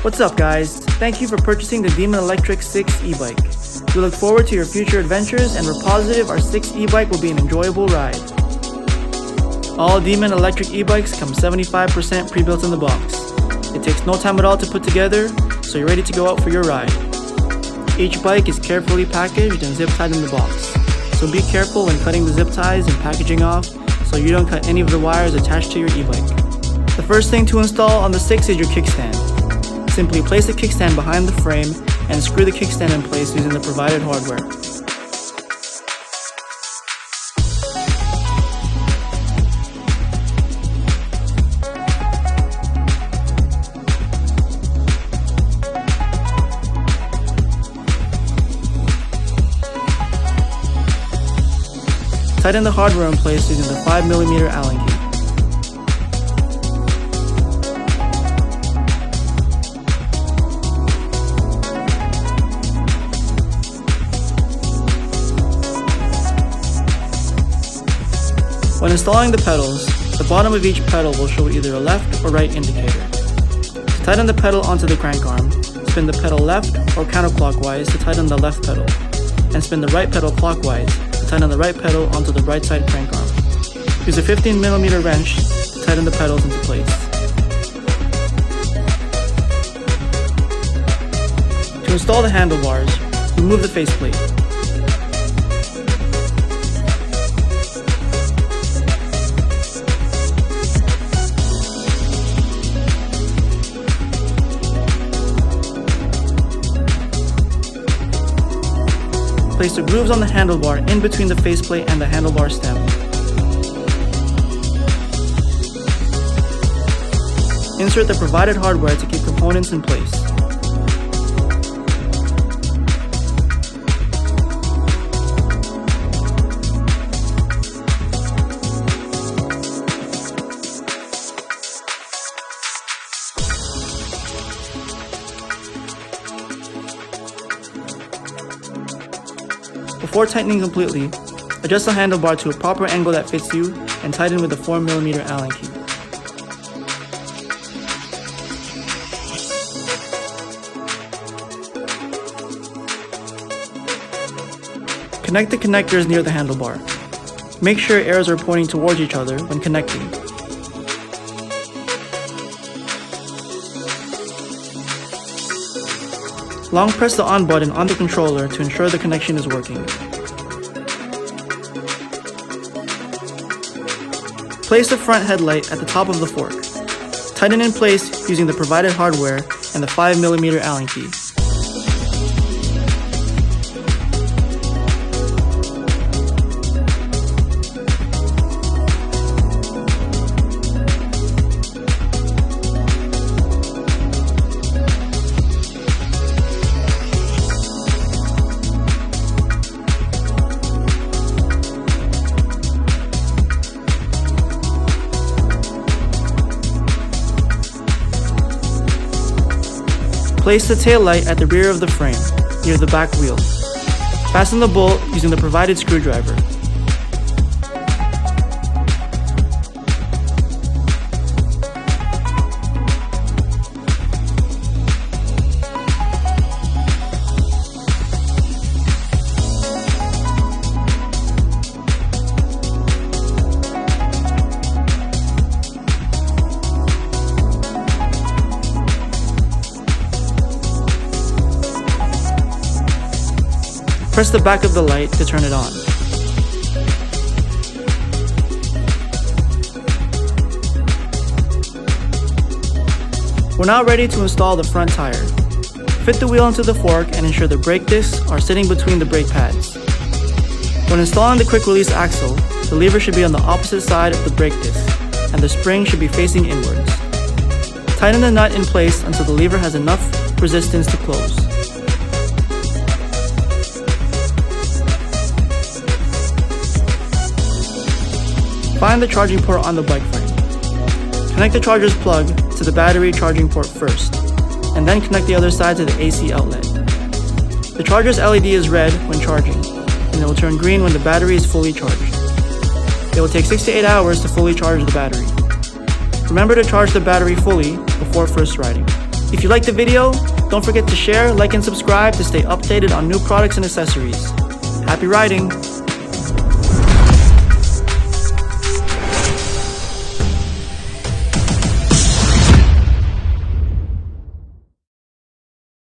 What's up guys? Thank you for purchasing the Demon Electric 6 e-bike. We look forward to your future adventures and we're positive our 6 e-bike will be an enjoyable ride. All Demon Electric e-bikes come 75% pre-built in the box. It takes no time at all to put together, so you're ready to go out for your ride. Each bike is carefully packaged and zip tied in the box, so be careful when cutting the zip ties and packaging off so you don't cut any of the wires attached to your e-bike. The first thing to install on the 6 is your kickstand. Simply place the kickstand behind the frame and screw the kickstand in place using the provided hardware. Tighten the hardware in place using the 5mm Allen key. When installing the pedals, the bottom of each pedal will show either a left or right indicator. To tighten the pedal onto the crank arm, spin the pedal left or counterclockwise to tighten the left pedal, and spin the right pedal clockwise to tighten the right pedal onto the right side crank arm. Use a 15mm wrench to tighten the pedals into place. To install the handlebars, remove the faceplate. Place the grooves on the handlebar in between the faceplate and the handlebar stem. Insert the provided hardware to keep components in place. Before tightening completely, adjust the handlebar to a proper angle that fits you and tighten with the 4mm Allen key. Connect the connectors near the handlebar. Make sure arrows are pointing towards each other when connecting. Long press the on button on the controller to ensure the connection is working. Place the front headlight at the top of the fork. Tighten in place using the provided hardware and the 5mm Allen key. Place the tail light at the rear of the frame, near the back wheel. Fasten the bolt using the provided screwdriver. Press the back of the light to turn it on. We're now ready to install the front tire. Fit the wheel into the fork and ensure the brake discs are sitting between the brake pads. When installing the quick release axle, the lever should be on the opposite side of the brake disc, and the spring should be facing inwards. Tighten the nut in place until the lever has enough resistance to close. Find the charging port on the bike frame. Connect the charger's plug to the battery charging port first, and then connect the other side to the AC outlet. The charger's LED is red when charging, and it will turn green when the battery is fully charged. It will take 6 to 8 hours to fully charge the battery. Remember to charge the battery fully before first riding. If you liked the video, don't forget to share, like, and subscribe to stay updated on new products and accessories. Happy riding!